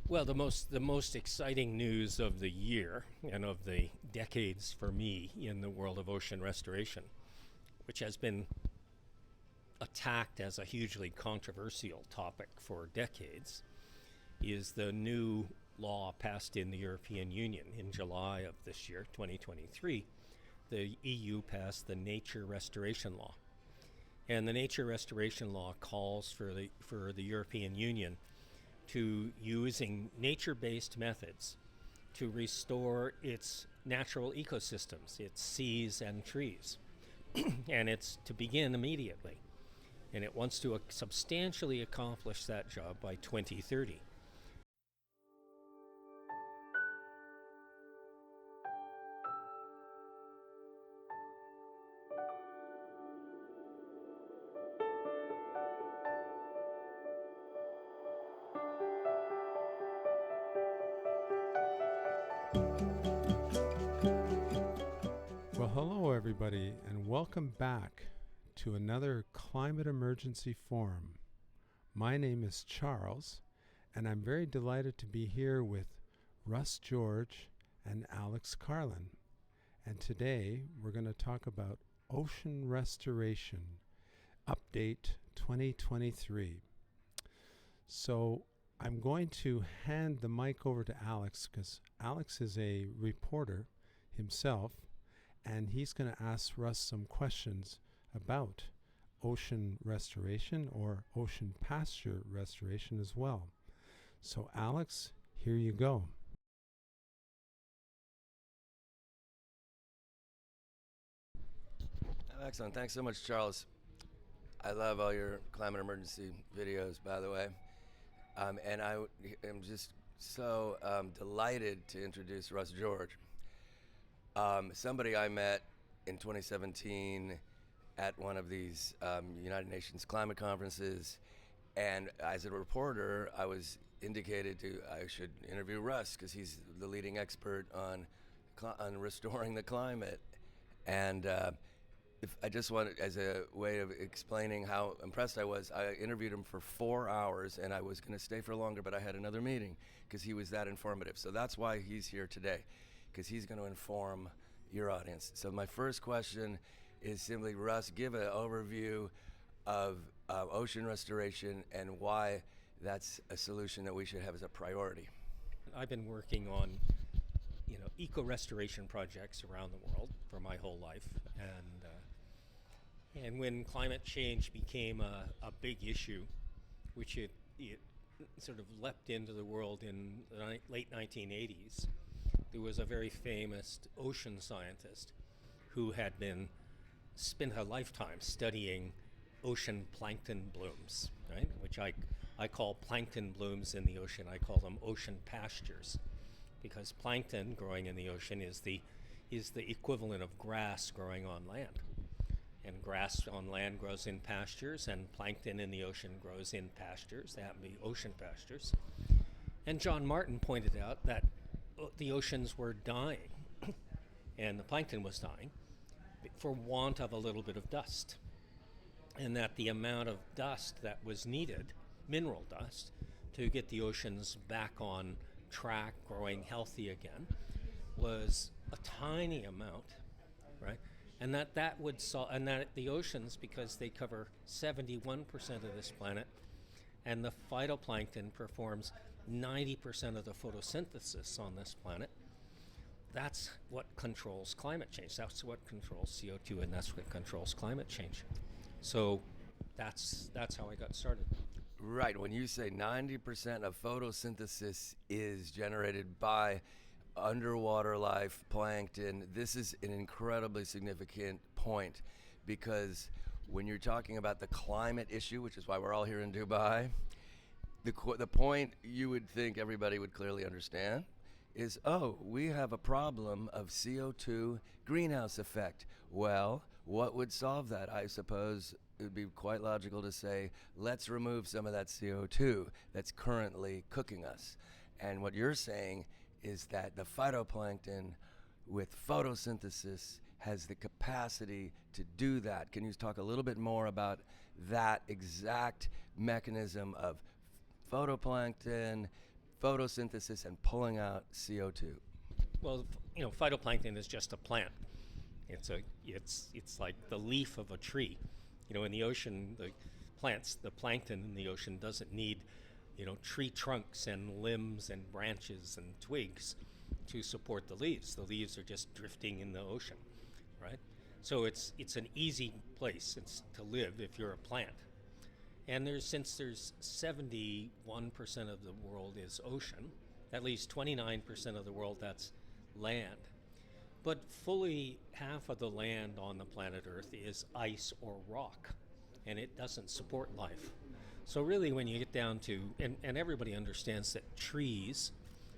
Well, the most exciting news of the year and of the decades for me in the world of ocean restoration, which has been attacked as a hugely controversial topic for decades, is the new law passed in the European Union in July of this year, 2023. The EU passed the Nature Restoration Law. And the Nature Restoration Law calls for the European Union to using nature-based methods to restore its natural ecosystems, its seas and trees. And it's to begin immediately. And it wants to substantially accomplish that job by 2030. Well, hello everybody, and welcome back to another Climate Emergency Forum. My name is Charles, and I'm very delighted to be here with Russ George and Alex Carlin. And today we're going to talk about Ocean Restoration Update 2023. So I'm going to hand the mic over to Alex because Alex is a reporter himself, and he's going to ask Russ some questions about ocean restoration or ocean pasture restoration as well. So Alex, here you go. Excellent. Thanks so much, Charles. I love all your climate emergency videos, by the way. And I am just so delighted to introduce Russ George. Somebody I met in 2017 at one of these United Nations climate conferences, and as a reporter, I was indicated I should interview Russ because he's the leading expert on restoring the climate. And if I just wanted, as a way of explaining how impressed I was, I interviewed him for 4 hours, and I was going to stay for longer, but I had another meeting because he was that informative. So that's why he's here today, because he's going to inform your audience. So my first question is simply, Russ, give an overview of ocean restoration and why that's a solution that we should have as a priority. I've been working on, eco-restoration projects around the world for my whole life, and when climate change became a big issue, which it sort of leapt into the world in the late 1980s, there was a very famous ocean scientist who had spent a lifetime studying ocean plankton blooms, right? Which I call plankton blooms in the ocean. I call them ocean pastures, because plankton growing in the ocean is the equivalent of grass growing on land. And grass on land grows in pastures, and plankton in the ocean grows in pastures. They happen to be ocean pastures. And John Martin pointed out that the oceans were dying, and the plankton was dying, for want of a little bit of dust. And that the amount of dust that was needed, mineral dust, to get the oceans back on track, growing healthy again, was a tiny amount, right? And that would solve, and that the oceans, because they cover 71% of this planet, and the phytoplankton performs 90% of the photosynthesis on this planet, that's what controls climate change. That's what controls CO2, and that's what controls climate change. So that's how I got started. Right. When you say 90% of photosynthesis is generated by underwater life, plankton, this is an incredibly significant point, because when you're talking about the climate issue, which is why we're all here in Dubai, the point you would think everybody would clearly understand is, we have a problem of CO2 greenhouse effect. Well, what would solve that? I suppose it would be quite logical to say, let's remove some of that CO2 that's currently cooking us. And what you're saying is that the phytoplankton with photosynthesis has the capacity to do that. Can you talk a little bit more about that exact mechanism of photoplankton photosynthesis and pulling out CO2? Well, phytoplankton is just a plant. It's like the leaf of a tree. In the ocean, the plankton in the ocean doesn't need, tree trunks and limbs and branches and twigs to support the leaves. The leaves are just drifting in the ocean, right? So it's an easy place to live if you're a plant. And since there's 71% of the world is ocean, at least 29% of the world that's land. But fully half of the land on the planet Earth is ice or rock, and it doesn't support life. So really when you get down to, and everybody understands that trees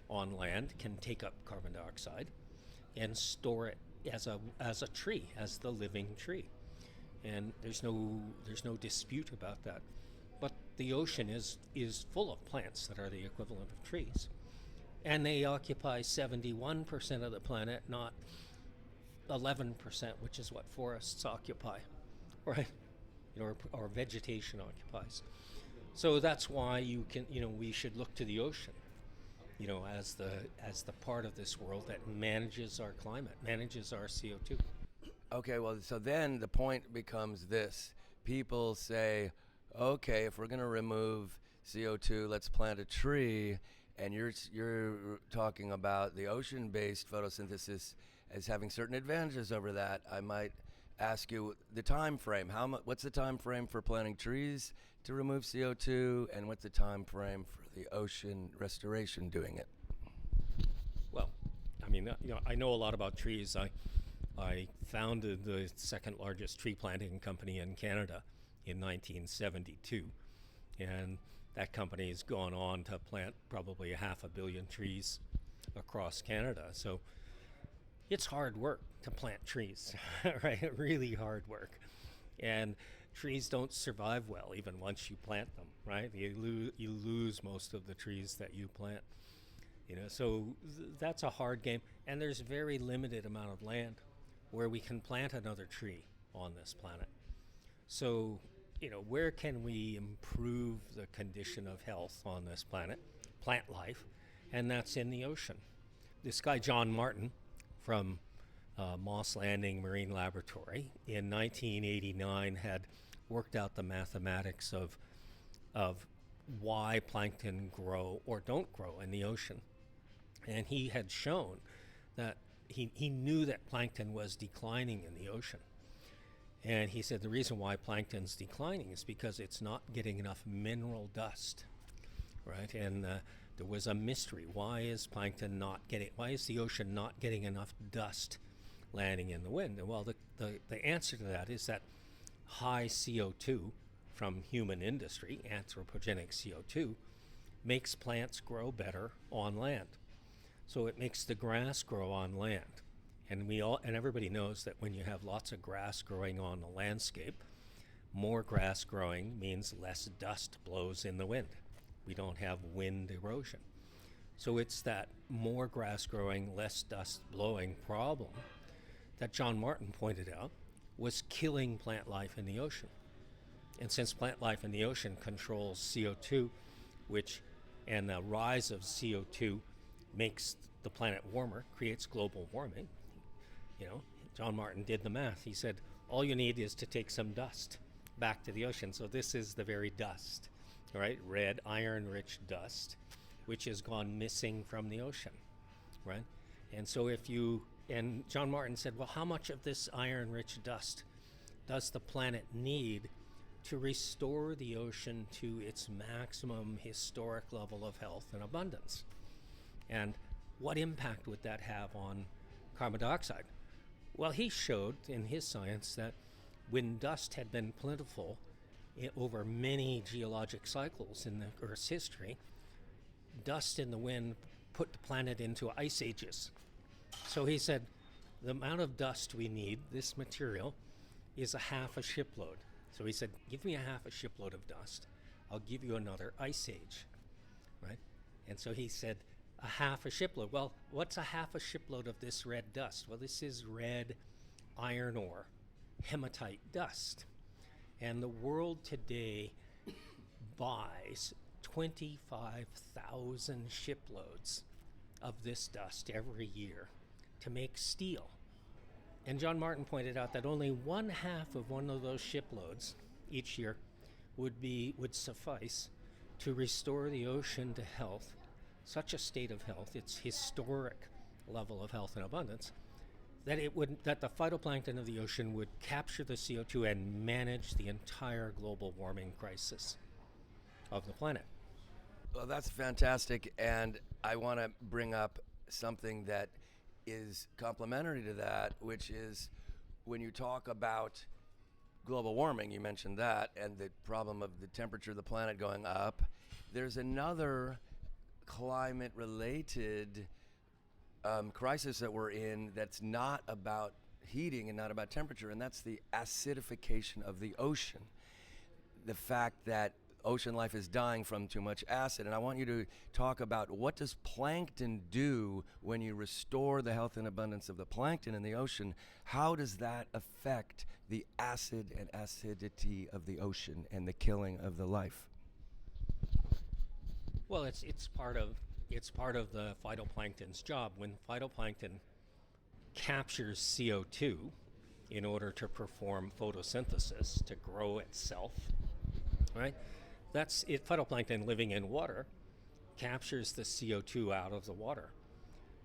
on land can take up carbon dioxide and store it as a tree, as the living tree. And there's no dispute about that. But the ocean is full of plants that are the equivalent of trees. And they occupy 71% of the planet, not 11%, which is what forests occupy, right? Or vegetation occupies. So that's why we should look to the ocean, as the part of this world that manages our climate, manages our CO2. Okay, well, so then the point becomes this. People say, okay, if we're going to remove CO2, let's plant a tree. And you're talking about the ocean-based photosynthesis as having certain advantages over that. I might ask you the time frame. What's the time frame for planting trees to remove CO2, and what's the time frame for the ocean restoration doing it? Well, I know a lot about trees. I founded the second largest tree planting company in Canada in 1972, and that company has gone on to plant probably 500 million trees across Canada. So it's hard work to plant trees, right? Really hard work. And trees don't survive well even once you plant them, right? You lose most of the trees that you plant. So that's a hard game. And there's very limited amount of land where we can plant another tree on this planet. So where can we improve the condition of health on this planet, plant life, and that's in the ocean. This guy, John Martin, from Moss Landing Marine Laboratory, in 1989 had worked out the mathematics of why plankton grow or don't grow in the ocean. And he had shown that he knew that plankton was declining in the ocean. And he said the reason why plankton's declining is because it's not getting enough mineral dust, right? And there was a mystery. Why is the ocean not getting enough dust landing in the wind? And well, the answer to that is that high CO2 from human industry, anthropogenic CO2, makes plants grow better on land. So it makes the grass grow on land. And everybody knows that when you have lots of grass growing on the landscape, more grass growing means less dust blows in the wind. We don't have wind erosion. So it's that more grass growing, less dust blowing problem that John Martin pointed out was killing plant life in the ocean. And since plant life in the ocean controls CO2, and the rise of CO2 makes the planet warmer, creates global warming, John Martin did the math. He said, all you need is to take some dust back to the ocean. So this is the very dust, right? Red, iron-rich dust, which has gone missing from the ocean, right? And so and John Martin said, well, how much of this iron-rich dust does the planet need to restore the ocean to its maximum historic level of health and abundance? And what impact would that have on carbon dioxide? Well, he showed in his science that when dust had been plentiful over many geologic cycles in the Earth's history, dust in the wind put the planet into ice ages. So he said, the amount of dust we need, this material, is a half a shipload. So he said, give me a half a shipload of dust. I'll give you another ice age, right? And so he said, a half a shipload. Well, what's a half a shipload of this red dust? Well, this is red iron ore, hematite dust. And the world today buys 25,000 shiploads of this dust every year to make steel. And John Martin pointed out that only 1/2 of one of those shiploads each year would suffice to restore the ocean to health, such a state of health, its historic level of health and abundance, that the phytoplankton of the ocean would capture the CO2 and manage the entire global warming crisis of the planet. Well, that's fantastic, and I want to bring up something that is complementary to that, which is when you talk about global warming, you mentioned that, and the problem of the temperature of the planet going up. There's another climate-related crisis that we're in that's not about heating and not about temperature, and that's the acidification of the ocean. The fact that ocean life is dying from too much acid. And I want you to talk about, what does plankton do when you restore the health and abundance of the plankton in the ocean? How does that affect the acid and acidity of the ocean and the killing of the life? Well, it's part of the phytoplankton's job. When phytoplankton captures CO2 in order to perform photosynthesis, to grow itself, right? That's it. Phytoplankton living in water captures the CO2 out of the water.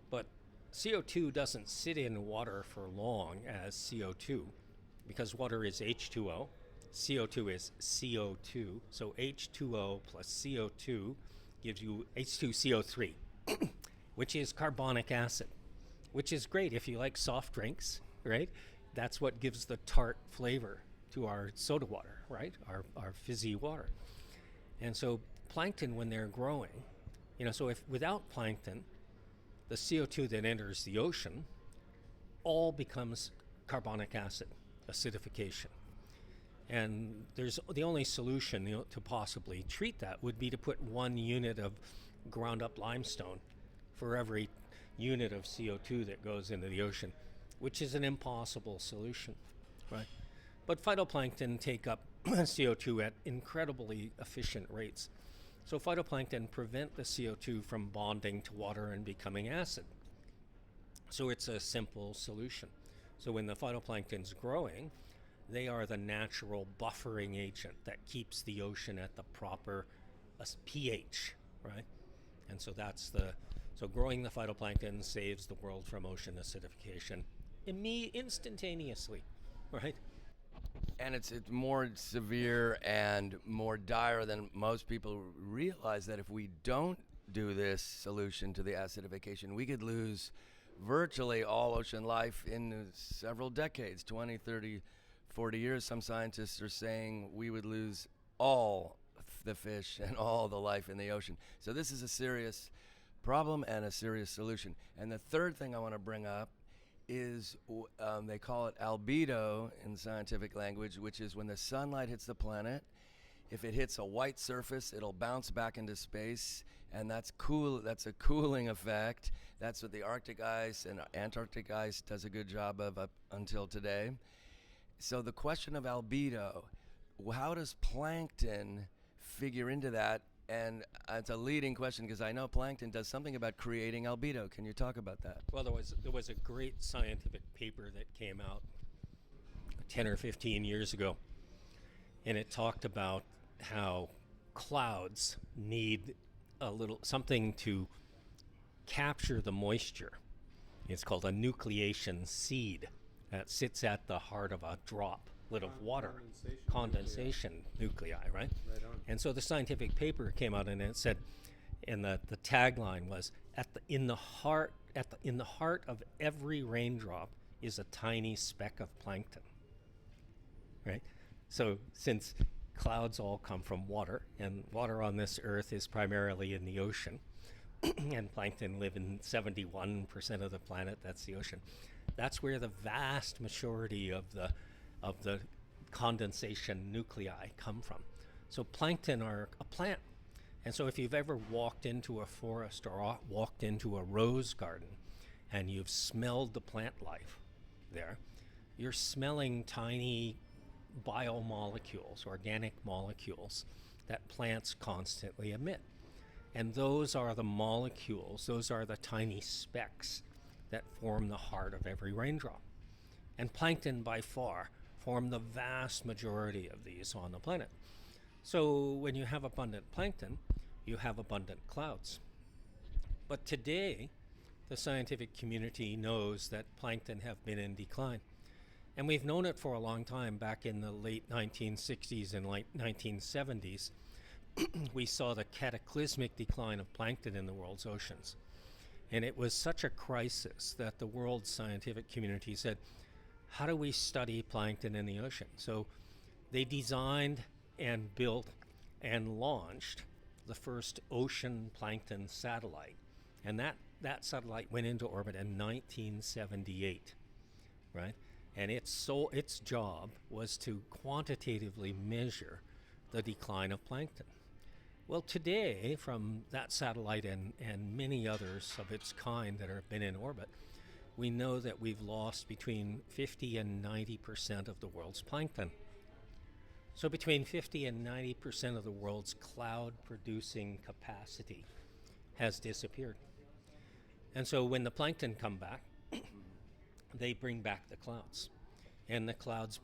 But CO2 doesn't sit in water for long as CO2, because water is H2O, CO2 is CO2, so H2O plus CO2 gives you H2CO3, which is carbonic acid, which is great if you like soft drinks, right? That's what gives the tart flavor to our soda water, right? Our fizzy water. And so plankton, when they're growing, so if without plankton, the CO2 that enters the ocean all becomes carbonic acid, acidification. And there's the only solution to possibly treat that would be to put 1 unit of ground up limestone for every unit of CO2 that goes into the ocean, which is an impossible solution, right? But phytoplankton take up CO2 at incredibly efficient rates. So phytoplankton prevent the CO2 from bonding to water and becoming acid. So it's a simple solution. So when the phytoplankton's growing, they are the natural buffering agent that keeps the ocean at the proper pH, right? And so so growing the phytoplankton saves the world from ocean acidification instantaneously, right? And it's more severe and more dire than most people realize, that if we don't do this solution to the acidification, we could lose virtually all ocean life in several decades, 20, 30, 40 years. Some scientists are saying we would lose all the fish and all the life in the ocean. So this is a serious problem and a serious solution. And the third thing I want to bring up is they call it albedo in scientific language, which is when the sunlight hits the planet. If it hits a white surface, it'll bounce back into space, and that's cool. That's a cooling effect. That's what the Arctic ice and Antarctic ice does a good job of up until today. So the question of albedo, how does plankton figure into that? And it's a leading question, because I know plankton does something about creating albedo. Can you talk about that? Well, there was a great scientific paper that came out 10 or 15 years ago, and it talked about how clouds need something to capture the moisture. It's called a nucleation seed that sits at the heart of a droplet of water. Condensation nuclei, right? Right on. And so the scientific paper came out, and it said, and the tagline was, in the heart of every raindrop is a tiny speck of plankton, right? So since clouds all come from water, and water on this earth is primarily in the ocean, and plankton live in 71% of the planet, that's the ocean. That's where the vast majority of the condensation nuclei come from. So plankton are a plant. And so if you've ever walked into a forest or walked into a rose garden and you've smelled the plant life there, you're smelling tiny biomolecules, organic molecules that plants constantly emit. And those are the molecules, those are the tiny specks that form the heart of every raindrop. And plankton, by far, form the vast majority of these on the planet. So when you have abundant plankton, you have abundant clouds. But today, the scientific community knows that plankton have been in decline. And we've known it for a long time. Back in the late 1960s and late 1970s, we saw the cataclysmic decline of plankton in the world's oceans. And it was such a crisis that the world scientific community said, how do we study plankton in the ocean? So they designed and built and launched the first ocean plankton satellite. And that satellite went into orbit in 1978, right? And its job was to quantitatively measure the decline of plankton. Well, today, from that satellite and many others of its kind that have been in orbit, we know that we've lost between 50 and 90% of the world's plankton. So between 50 and 90% of the world's cloud-producing capacity has disappeared. And so when the plankton come back, they bring back the clouds. And the clouds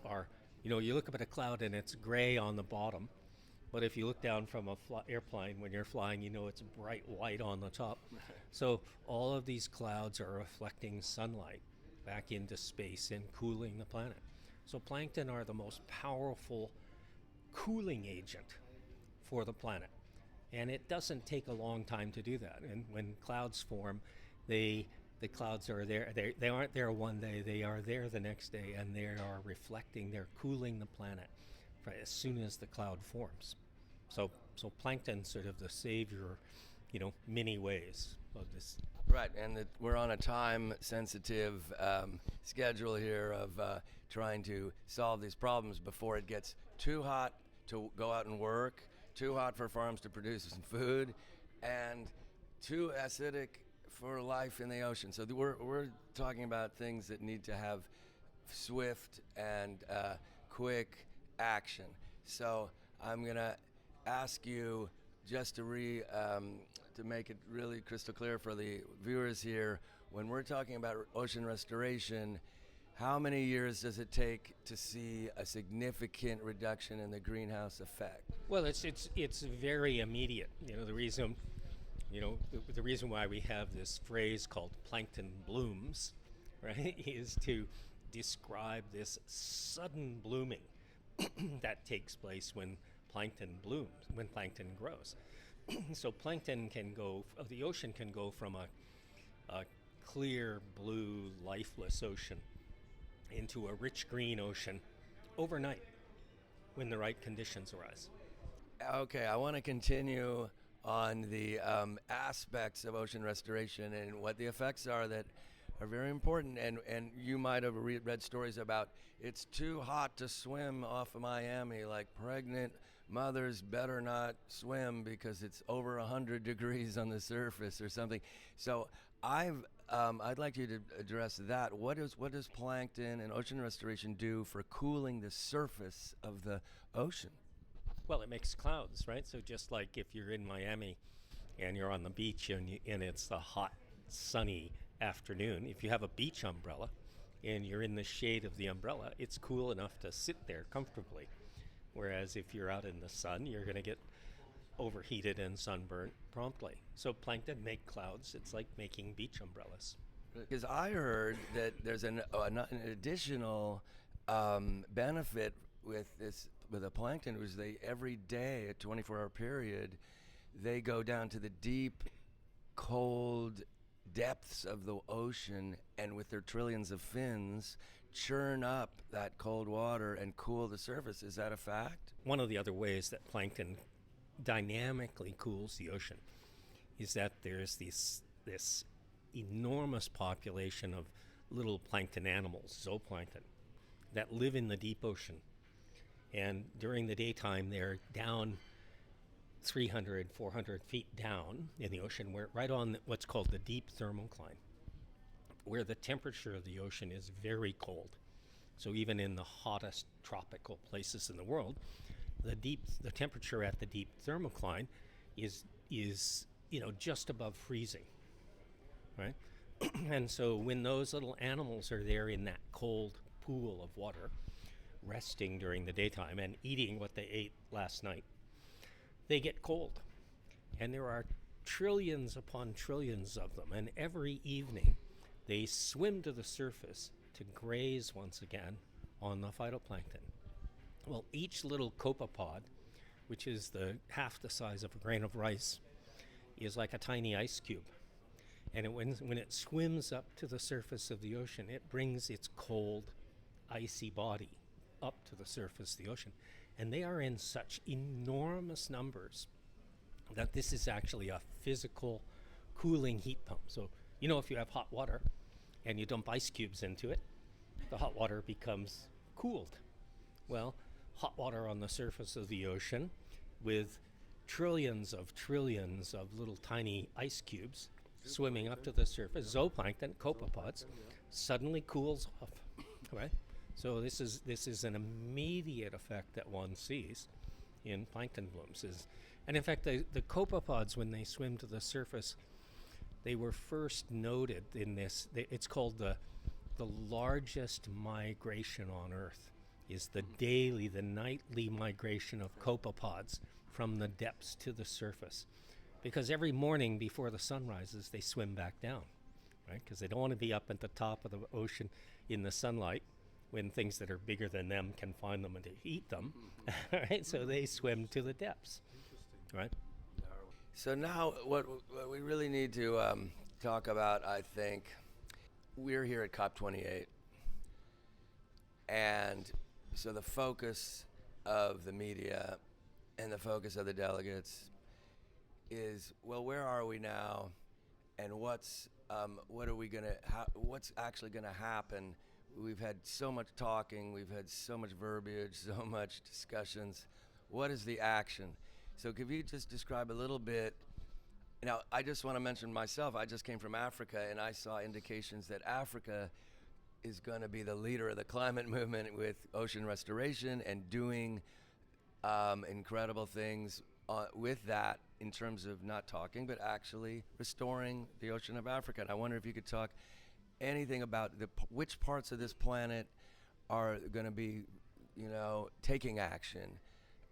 are, you look up at a cloud and it's gray on the bottom. But if you look down from an airplane when you're flying, it's bright white on the top. So all of these clouds are reflecting sunlight back into space and cooling the planet. So plankton are the most powerful cooling agent for the planet. And it doesn't take a long time to do that. And when clouds form, the clouds are there. They aren't there one day. They are there the next day, and they are reflecting. They're cooling the planet as soon as the cloud forms. So plankton's sort of the savior, many ways of this. Right, and we're on a time-sensitive schedule here of trying to solve these problems before it gets too hot to go out and work, too hot for farms to produce some food, and too acidic for life in the ocean. So we're talking about things that need to have swift and quick action. So I'm gonna ask you just to make it really crystal clear for the viewers here. When we're talking about ocean restoration, how many years does it take to see a significant reduction in the greenhouse effect? Well, it's very immediate. The reason why we have this phrase called plankton blooms, right, is to describe this sudden blooming that takes place when plankton blooms, when plankton grows. So the ocean can go from a clear blue, lifeless ocean into a rich green ocean overnight when the right conditions arise. Okay, I want to continue on the aspects of ocean restoration and what the effects are that are very important. And you might have read stories about it's too hot to swim off of Miami, like pregnant mothers better not swim because it's over 100 degrees on the surface or something. So I'd like you to address that. What does plankton and ocean restoration do for cooling the surface of the ocean? Well, it makes clouds, right? So just like if you're in Miami and you're on the beach and it's a hot, sunny afternoon, if you have a beach umbrella and you're in the shade of the umbrella, it's cool enough to sit there comfortably. Whereas if you're out in the sun, you're going to get overheated and sunburnt promptly. So plankton make clouds. It's like making beach umbrellas. Because I heard that there's an additional benefit with the plankton, was every day, a 24-hour period, they go down to the deep, cold depths of the ocean, and with their trillions of fins, churn up that cold water and cool the surface. Is that a fact? One of the other ways that plankton dynamically cools the ocean is that there's this enormous population of little plankton animals, zooplankton, that live in the deep ocean. And during the daytime, they're down 300, 400 feet down in the ocean, right on what's called the deep thermocline, where the temperature of the ocean is very cold. So even in the hottest tropical places in the world, the temperature at the deep thermocline is just above freezing, right? And so when those little animals are there in that cold pool of water, resting during the daytime and eating what they ate last night, they get cold. And there are trillions upon trillions of them, and every evening they swim to the surface to graze once again on the phytoplankton. Well, each little copepod, which is half the size of a grain of rice, is like a tiny ice cube. And when it swims up to the surface of the ocean, it brings its cold, icy body up to the surface of the ocean. And they are in such enormous numbers that this is actually a physical cooling heat pump. So, if you have hot water and you dump ice cubes into it, the hot water becomes cooled. Well, hot water on the surface of the ocean with trillions of little tiny ice cubes swimming up to the surface, zooplankton, copepods, suddenly cools off, right? So this is an immediate effect that one sees in plankton blooms. And in fact, the copepods, when they swim to the surface, they were first noted in this. It's called the largest migration on Earth. Is the nightly migration of copepods from the depths to the surface. Because every morning before the sun rises, they swim back down, right? Because they don't want to be up at the top of the ocean in the sunlight when things that are bigger than them can find them and to eat them, right? So they swim to the depths, right? So now what we really need to talk about, I think, we're here at COP28. And so the focus of the media and the focus of the delegates is, well, where are we now, and what's actually gonna happen? We've had so much talking, we've had so much verbiage, so much discussions. What is the action? So could you just describe a little bit? Now, I just want to mention myself. I just came from Africa, and I saw indications that Africa is going to be the leader of the climate movement with ocean restoration and doing incredible things with that in terms of not talking, but actually restoring the ocean of Africa. And I wonder if you could talk anything about which parts of this planet are going to be, taking action,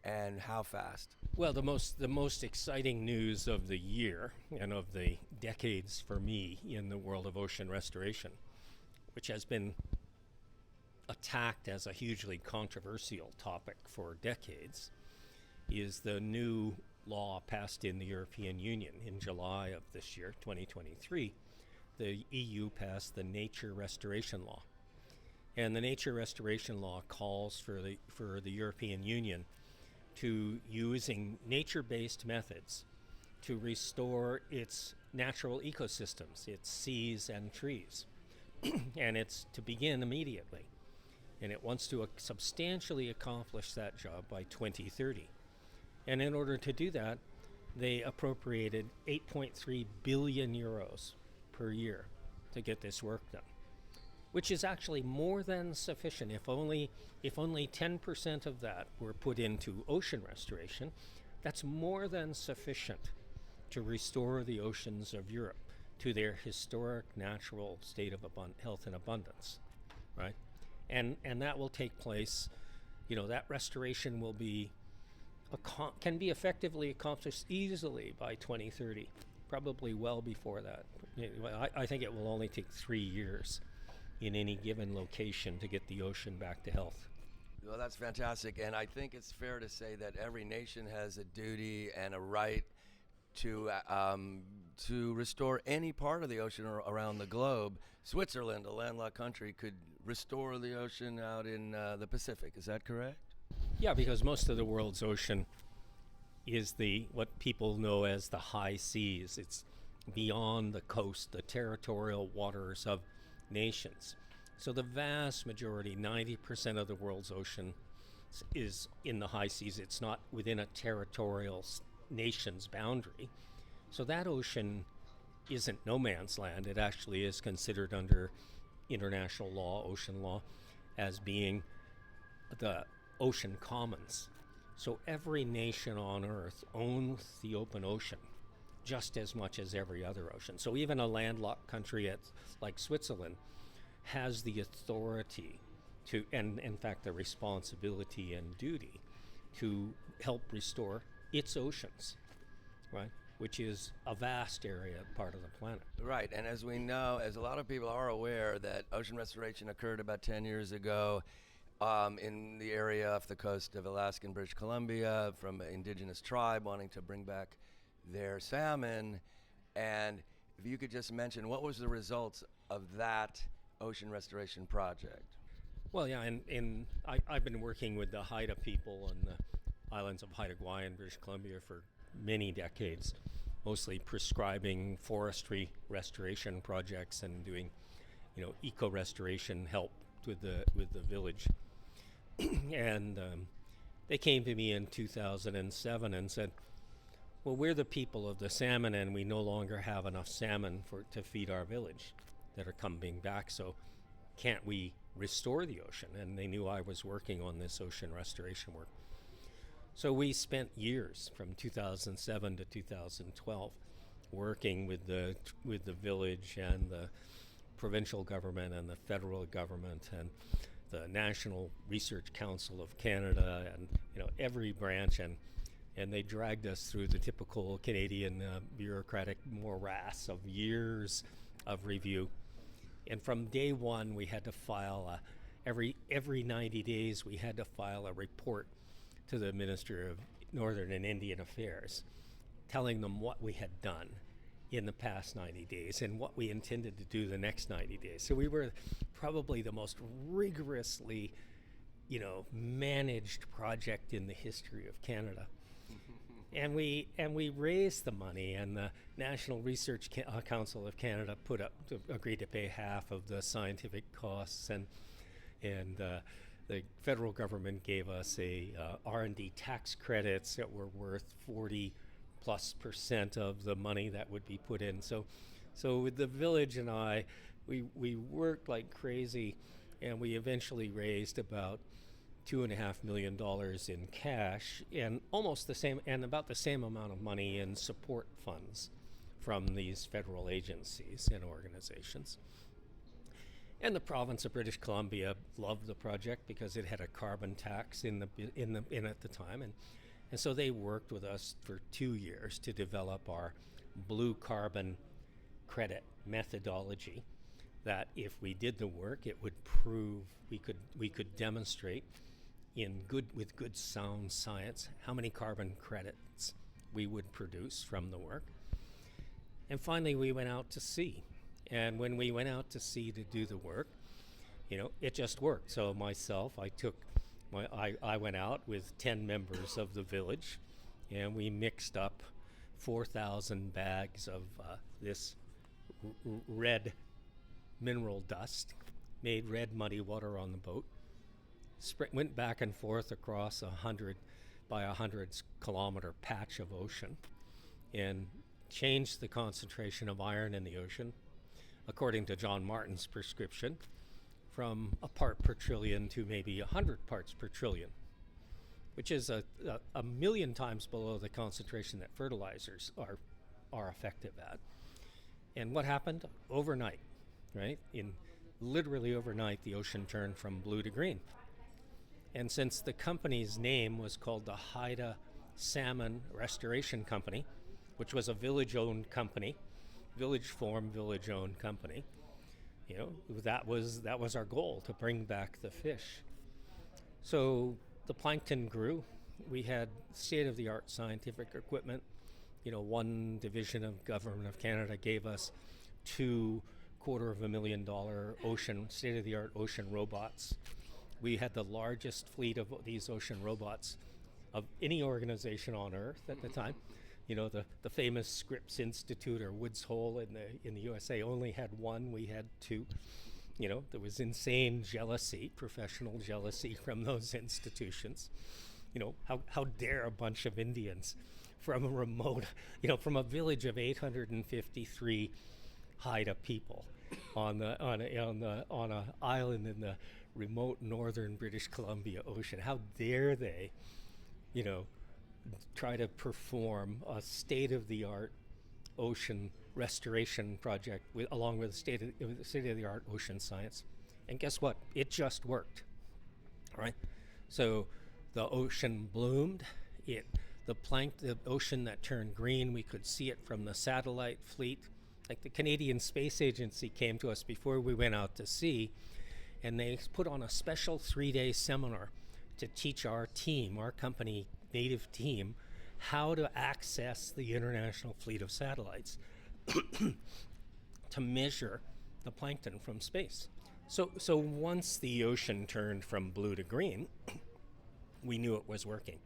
and how fast. Well, the most exciting news of the year and of the decades for me in the world of ocean restoration, which has been attacked as a hugely controversial topic for decades, is the new law passed in the European Union in July of this year, 2023. The EU passed the Nature Restoration Law. And the Nature Restoration Law calls for the European Union to using nature-based methods to restore its natural ecosystems, its seas and trees. And it's to begin immediately. And it wants to substantially accomplish that job by 2030. And in order to do that, they appropriated 8.3 billion euros per year to get this work done, which is actually more than sufficient. If only 10% of that were put into ocean restoration, that's more than sufficient to restore the oceans of Europe to their historic natural state of health and abundance, right? And that will take place, that restoration will be can be effectively accomplished easily by 2030, probably well before that. I think it will only take 3 years in any given location to get the ocean back to health. Well, that's fantastic, and I think it's fair to say that every nation has a duty and a right to restore any part of the ocean around the globe. Switzerland, a landlocked country, could restore the ocean out in the Pacific. Is that correct? Yeah, because most of the world's ocean is what people know as the high seas. It's beyond the coast, the territorial waters of nations. So the vast majority, 90% of the world's ocean is in the high seas. It's not within a territorial nation's boundary. So that ocean isn't no man's land. It actually is considered under international law, ocean law, as being the ocean commons. So every nation on Earth owns the open ocean just as much as every other ocean. So even a landlocked country like Switzerland has the authority to, and in fact the responsibility and duty to help restore its oceans, right? Which is a vast area, part of the planet. Right, and as we know, as a lot of people are aware, that ocean restoration occurred about 10 years ago in the area off the coast of Alaska and British Columbia from an indigenous tribe wanting to bring back their salmon. And if you could just mention, what was the results of that ocean restoration project? Well, yeah, and I've been working with the Haida people on the islands of Haida Gwaii in British Columbia for many decades, mostly prescribing forestry restoration projects and doing, eco-restoration help with the village. And they came to me in 2007 and said, well, we're the people of the salmon, and we no longer have enough salmon to feed our village that are coming back, so can't we restore the ocean? And they knew I was working on this ocean restoration work. So we spent years from 2007 to 2012 working with the village and the provincial government and the federal government and the National Research Council of Canada and every branch, and they dragged us through the typical Canadian bureaucratic morass of years of review. And from day one, we had to file every 90 days we had to file a report to the Minister of Northern and Indian Affairs, telling them what we had done in the past 90 days and what we intended to do the next 90 days. So we were probably the most rigorously, managed project in the history of Canada. And we raised the money, and the National Research Council of Canada agreed to pay half of the scientific costs, and the federal government gave us a R&D tax credits that were worth 40+% of the money that would be put in. So with the village and I, we worked like crazy, and we eventually raised about $2.5 million in cash and about the same amount of money in support funds from these federal agencies and organizations. And the province of British Columbia loved the project because it had a carbon tax in at the time, and so they worked with us for 2 years to develop our blue carbon credit methodology. That if we did the work, it would prove we could demonstrate with good sound science how many carbon credits we would produce from the work. And finally, we went out to sea. And when we went out to sea to do the work, it just worked. So I went out with 10 members of the village, and we mixed up 4,000 bags of this red mineral dust, made red muddy water on the boat, went back and forth across 100 by 100 kilometer patch of ocean, and changed the concentration of iron in the ocean, according to John Martin's prescription, from a part per trillion to maybe 100 parts per trillion, which is a million times below the concentration that fertilizers are effective at. And what happened? Overnight, right? Literally overnight, the ocean turned from blue to green. And since the company's name was called the Haida Salmon Restoration Company, which was a village-owned company, village-owned company, that was our goal, to bring back the fish. So the plankton grew. We had state-of-the-art scientific equipment. One division of Government of Canada gave us $2 $250,000 state-of-the-art ocean robots. We had the largest fleet of these ocean robots of any organization on Earth at the time. The famous Scripps Institute or Woods Hole in the USA only had one. We had two. There was insane jealousy, professional jealousy from those institutions. How dare a bunch of Indians from a remote, from a village of 853 Haida people on a island in the remote northern British Columbia ocean. How dare they, you know, try to perform a state-of-the-art ocean restoration project along with state-of-the-art ocean science. And guess what? It just worked, right? So the ocean bloomed. The ocean that turned green, we could see it from the satellite fleet. Like the Canadian Space Agency came to us before we went out to sea, and they put on a special 3-day seminar to teach our team, our company native team, how to access the international fleet of satellites to measure the plankton from space. So once the ocean turned from blue to green, we knew it was working.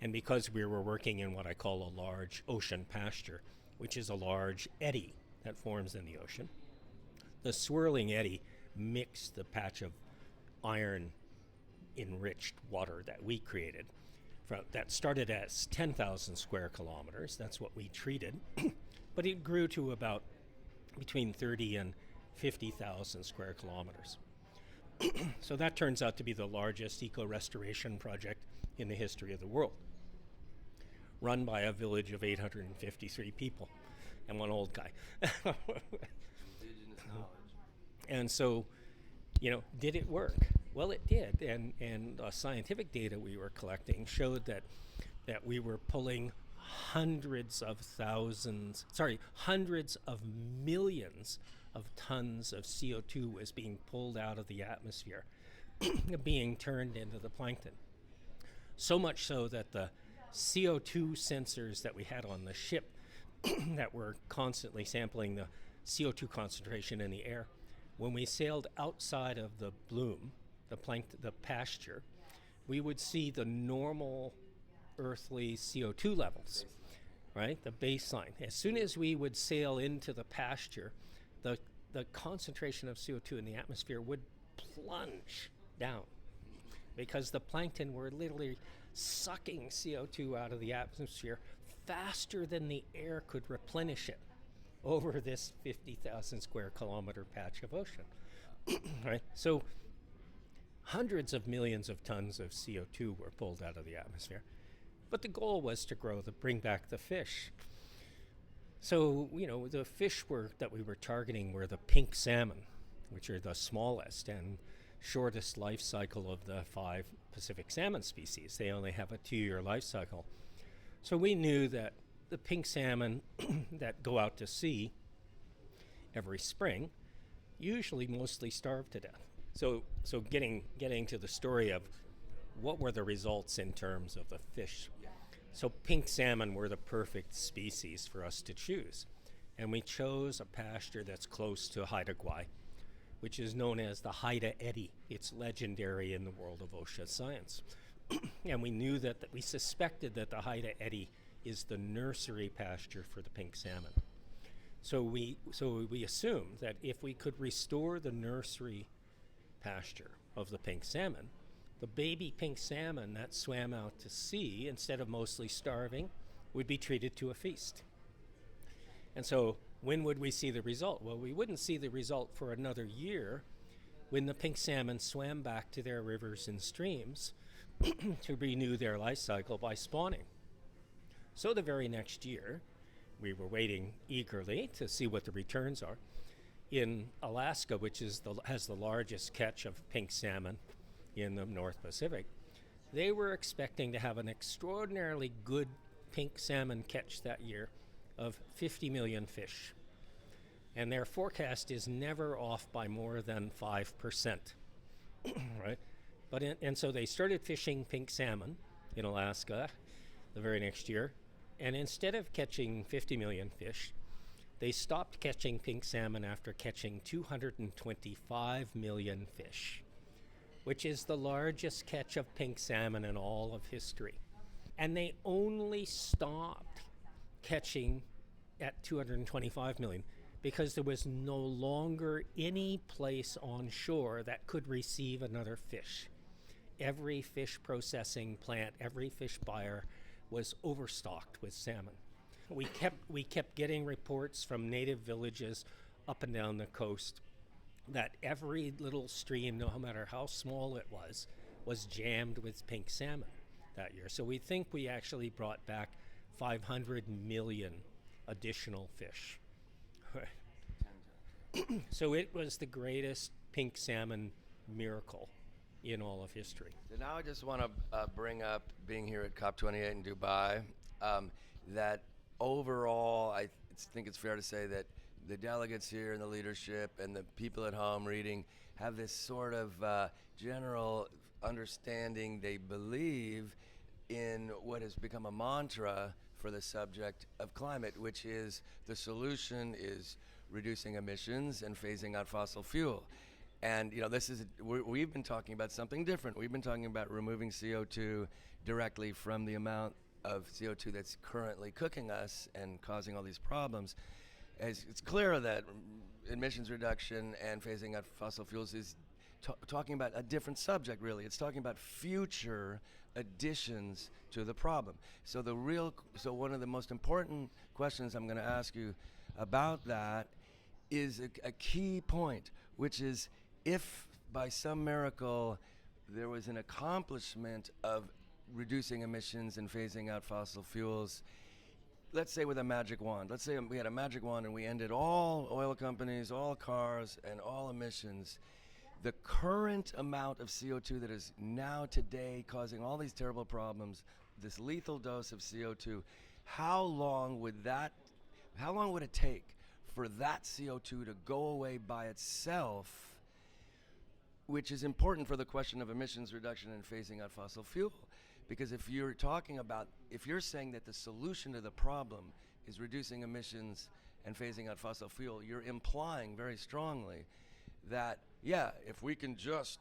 And because we were working in what I call a large ocean pasture, which is a large eddy that forms in the ocean, the swirling eddy mixed the patch of iron-enriched water that we created. That started as 10,000 square kilometers. That's what we treated. But it grew to about between 30 and 50,000 square kilometers. So that turns out to be the largest eco-restoration project in the history of the world, run by a village of 853 people and one old guy. Indigenous knowledge. And so, did it work? Well, it did, and scientific data we were collecting showed that we were pulling hundreds of millions of tons of CO2 was being pulled out of the atmosphere, being turned into the plankton. So much so that the CO2 sensors that we had on the ship that were constantly sampling the CO2 concentration in the air, when we sailed outside of the bloom, the pasture, we would see the normal earthly CO2 levels, right? The baseline. As soon as we would sail into the pasture, the concentration of CO2 in the atmosphere would plunge down because the plankton were literally sucking CO2 out of the atmosphere faster than the air could replenish it over this 50,000 square kilometer patch of ocean, right? So hundreds of millions of tons of CO2 were pulled out of the atmosphere. But the goal was to bring back the fish. So, the fish that we were targeting were the pink salmon, which are the smallest and shortest life cycle of the 5 Pacific salmon species. They only have a 2-year life cycle. So we knew that the pink salmon that go out to sea every spring usually mostly starve to death. So getting to the story of what were the results in terms of the fish. So pink salmon were the perfect species for us to choose. And we chose a pasture that's close to Haida Gwaii, which is known as the Haida Eddy. It's legendary in the world of ocean science. And we knew we suspected that the Haida Eddy is the nursery pasture for the pink salmon. So we assumed that if we could restore the nursery pasture of the pink salmon, the baby pink salmon that swam out to sea, instead of mostly starving, would be treated to a feast. And so when would we see the result? Well, we wouldn't see the result for another year when the pink salmon swam back to their rivers and streams to renew their life cycle by spawning. So the very next year, we were waiting eagerly to see what the returns are. In Alaska, which has the largest catch of pink salmon in the North Pacific, they were expecting to have an extraordinarily good pink salmon catch that year of 50 million fish. And their forecast is never off by more than 5%, right? And so they started fishing pink salmon in Alaska the very next year, and instead of catching 50 million fish, they stopped catching pink salmon after catching 225 million fish, which is the largest catch of pink salmon in all of history. And they only stopped catching at 225 million because there was no longer any place on shore that could receive another fish. Every fish processing plant, every fish buyer was overstocked with salmon. We kept getting reports from native villages up and down the coast that every little stream, no matter how small it was jammed with pink salmon. that year. So we think we actually brought back 500 million additional fish. So it was the greatest pink salmon miracle in all of history. So now I just want to bring up being here at COP28 in Dubai, that overall I think it's fair to say that the delegates here and the leadership and the people at home reading have this sort of general understanding. They believe in what has become a mantra for the subject of climate, which is the solution is reducing emissions and phasing out fossil fuel. And we've been talking about something different. We've been talking about removing CO2 directly from the amount of CO2 that's currently cooking us and causing all these problems. As it's clear that emissions reduction and phasing out fossil fuels is talking about a different subject, really. It's talking about future additions to the problem. So one of the most important questions I'm going to ask you about that is a key point, which is if by some miracle there was an accomplishment of reducing emissions and phasing out fossil fuels, let's say with a magic wand. Let's say we had a magic wand and we ended all oil companies, all cars, and all emissions. The current amount of CO2 that is now today causing all these terrible problems, this lethal dose of CO2, how long would it take for that CO2 to go away by itself, which is important for the question of emissions reduction and phasing out fossil fuel? Because if you're saying that the solution to the problem is reducing emissions and phasing out fossil fuel, you're implying very strongly that, yeah, if we can just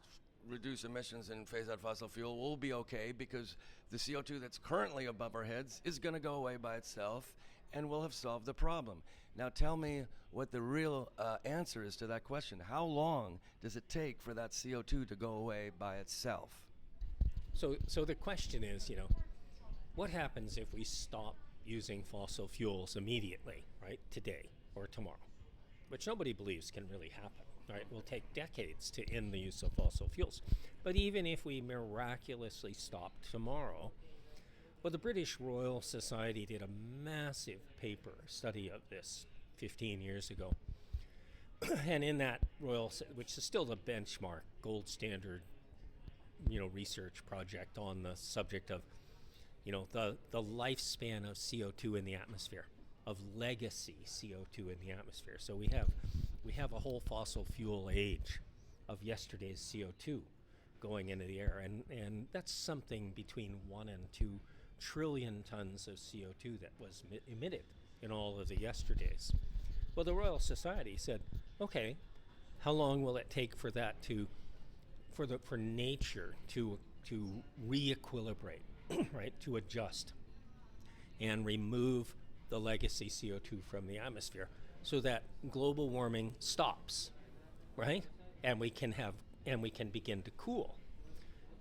reduce emissions and phase out fossil fuel, we'll be okay because the CO2 that's currently above our heads is going to go away by itself and we'll have solved the problem. Now tell me what the real answer is to that question. How long does it take for that CO2 to go away by itself? So the question is, what happens if we stop using fossil fuels immediately, right, today or tomorrow? Which nobody believes can really happen, right? It will take decades to end the use of fossil fuels. But even if we miraculously stopped tomorrow, well, the British Royal Society did a massive study of this 15 years ago. And in that which is still the benchmark, gold standard, research project on the subject of, the lifespan of CO2 in the atmosphere, of legacy CO2 in the atmosphere. So we have a whole fossil fuel age of yesterday's CO2 going into the air, and that's something between 1 and 2 trillion tons of CO2 that was emitted in all of the yesterdays. Well, the Royal Society said, okay, how long will it take for that for nature to re-equilibrate, right, to adjust and remove the legacy CO2 from the atmosphere so that global warming stops, right, and we can begin to cool.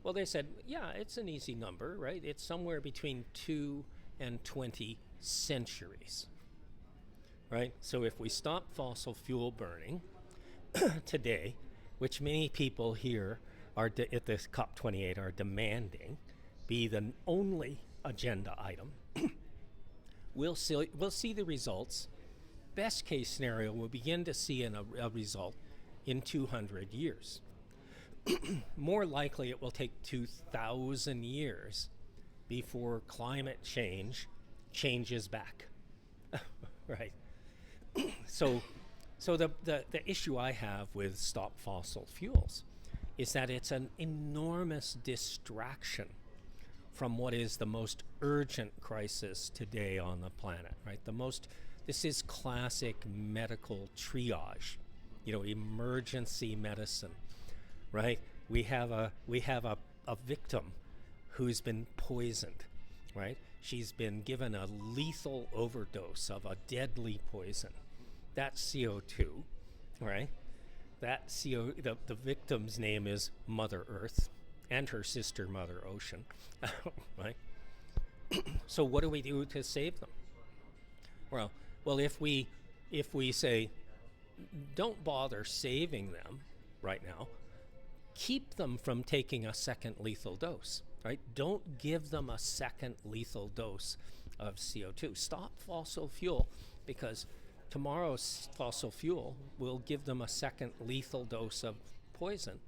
Well, they said, yeah, it's an easy number, right? It's somewhere between 2 and 20 centuries, right? So if we stop fossil fuel burning today, which many people here at this COP28 are demanding be the only agenda item, we'll see the results. Best case scenario, we'll begin to see a result in 200 years. More likely it will take 2,000 years before climate change changes back. Right. So the issue I have with Stop Fossil Fuels is that it's an enormous distraction from what is the most urgent crisis today on the planet, right? This is classic medical triage, emergency medicine, right? We have a victim who's been poisoned, right? She's been given a lethal overdose of a deadly poison. That's CO2, right? The victim's name is Mother Earth and her sister Mother Ocean, right? So what do we do to save them? Well, if we say, don't bother saving them right now, keep them from taking a second lethal dose. right? Don't give them a second lethal dose of CO2. Stop fossil fuel, because tomorrow's fossil fuel will give them a second lethal dose of poison.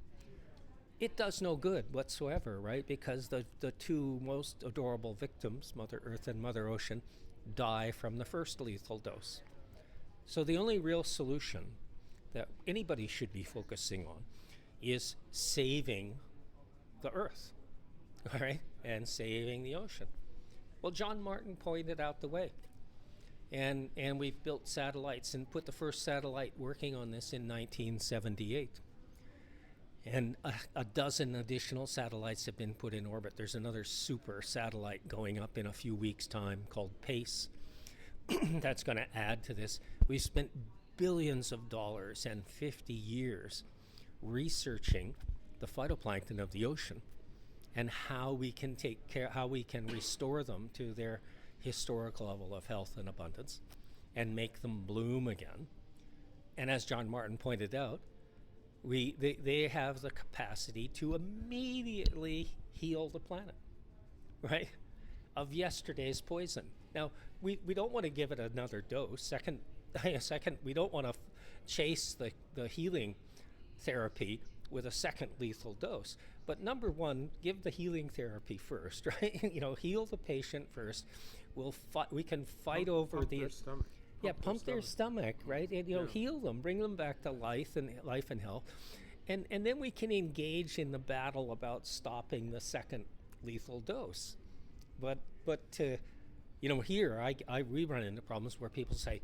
It does no good whatsoever, right? Because the two most adorable victims, Mother Earth and Mother Ocean, die from the first lethal dose. So the only real solution that anybody should be focusing on is saving the Earth, all right, and saving the ocean. Well, John Martin pointed out the way. And we've built satellites and put the first satellite working on this in 1978. And a dozen additional satellites have been put in orbit. There's another super satellite going up in a few weeks' time called PACE. That's going to add to this. We've spent billions of dollars and 50 years researching the phytoplankton of the ocean and how we can take care, how we can restore them to their historic level of health and abundance and make them bloom again. And as John Martin pointed out, they have the capacity to immediately heal the planet, right, of yesterday's poison. Now, we don't want to give it another dose. Second, we don't want to chase the healing therapy with a second lethal dose. But number one, give the healing therapy first, right? Heal the patient first. We can fight over the stomach. pump their stomach, right? And heal them, bring them back to life and health, and then we can engage in the battle about stopping the second lethal dose. But here we run into problems where people say,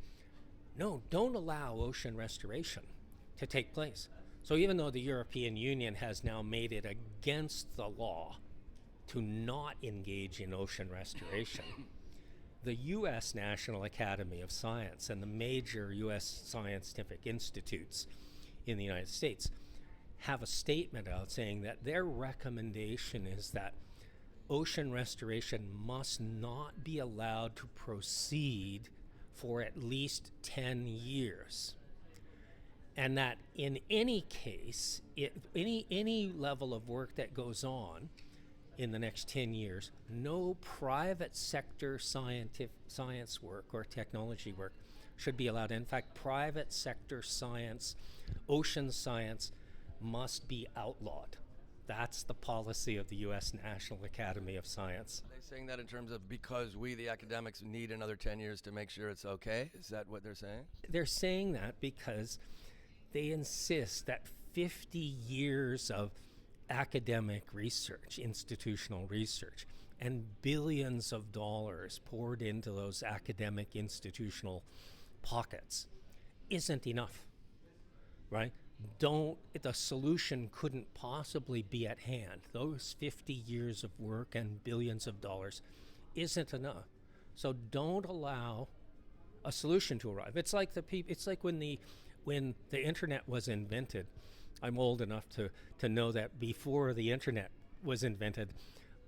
no, don't allow ocean restoration to take place. So even though the European Union has now made it against the law to not engage in ocean restoration, the U.S. National Academy of Science and the major U.S. scientific institutes in the United States have a statement out saying that their recommendation is that ocean restoration must not be allowed to proceed for at least 10 years. And that in any case, any level of work that goes on in the next 10 years, no private sector science work or technology work should be allowed. In fact, private sector science, ocean science, must be outlawed. That's the policy of the U.S. National Academy of Science. Are they saying that in terms of because we, the academics, need another 10 years to make sure it's okay? Is that what they're saying? They're saying that because they insist that 50 years of academic research, institutional research, and billions of dollars poured into those academic institutional pockets isn't enough, right? The solution couldn't possibly be at hand. Those 50 years of work and billions of dollars isn't enough. So don't allow a solution to arrive. It's like when the internet was invented. I'm old enough to know that before the internet was invented,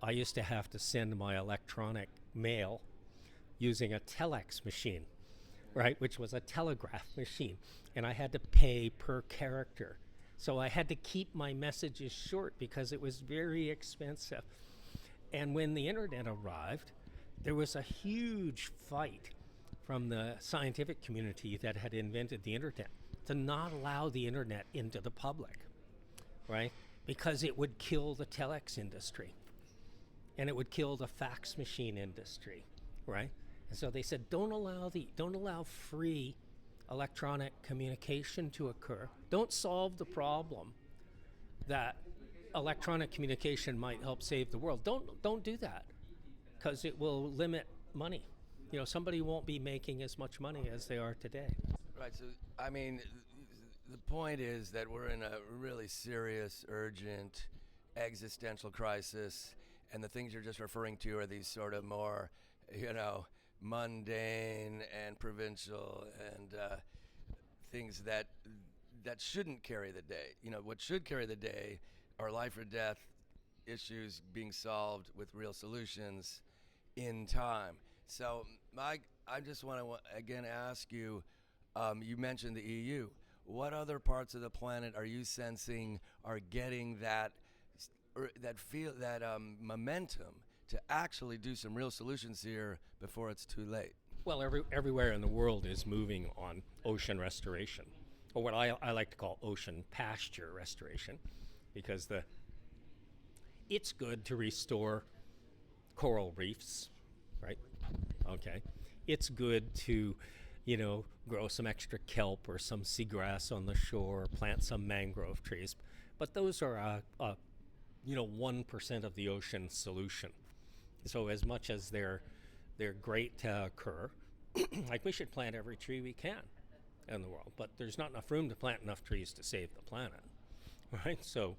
I used to have to send my electronic mail using a telex machine, right, which was a telegraph machine, and I had to pay per character. So I had to keep my messages short because it was very expensive. And when the internet arrived, there was a huge fight from the scientific community that had invented the internet to not allow the internet into the public, right? Because it would kill the telex industry and it would kill the fax machine industry, right? And so they said, don't allow free electronic communication to occur. Don't solve the problem that electronic communication might help save the world. Don't do that, because it will limit money. Somebody won't be making as much money as they are today. Right. So, I mean, the point is that we're in a really serious, urgent, existential crisis, and the things you're just referring to are these sort of more, mundane and provincial and things that shouldn't carry the day. What should carry the day are life or death issues being solved with real solutions in time. So I just want to again ask you, you mentioned the EU. What other parts of the planet are you sensing are getting that that feel that momentum to actually do some real solutions here before it's too late? Well, everywhere in the world is moving on ocean restoration, or what I like to call ocean pasture restoration, because it's good to restore coral reefs, right? Okay. It's good to, grow some extra kelp or some seagrass on the shore, plant some mangrove trees, but those are 1% of the ocean solution. So as much as they're great to occur, like we should plant every tree we can in the world, but there's not enough room to plant enough trees to save the planet, right? So,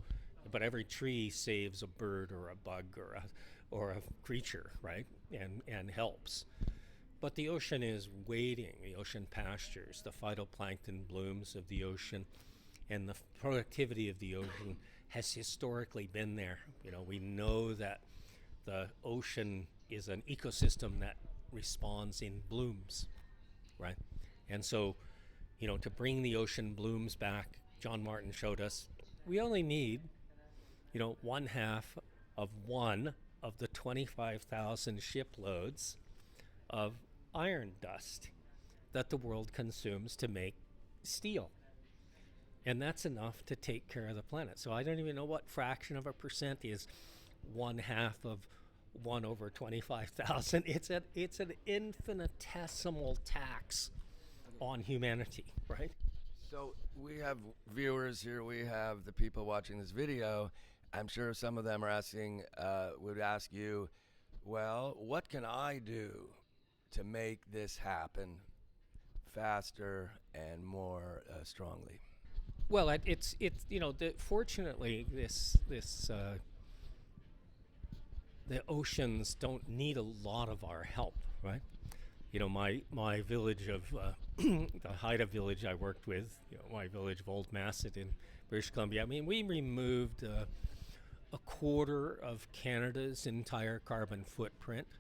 but every tree saves a bird or a bug or a creature, right? And helps. But the ocean is waiting. The ocean pastures, the phytoplankton blooms of the ocean, and the productivity of the ocean has historically been there. We know that the ocean is an ecosystem that responds in blooms, right? And so, to bring the ocean blooms back, John Martin showed us, we only need, 1/2 of the 25,000 shiploads of iron dust that the world consumes to make steel. And that's enough to take care of the planet. So I don't even know what fraction of a percent is 1/2 of 1/25,000. It's an infinitesimal tax on humanity, right? So we have viewers here. We have the people watching this video. I'm sure some of them are would ask you, well, what can I do to make this happen faster and more strongly? Well, fortunately, the oceans don't need a lot of our help, right? My village of the Haida village I worked with, my village of Old Masset in British Columbia. I mean, we removed a quarter of Canada's entire carbon footprint.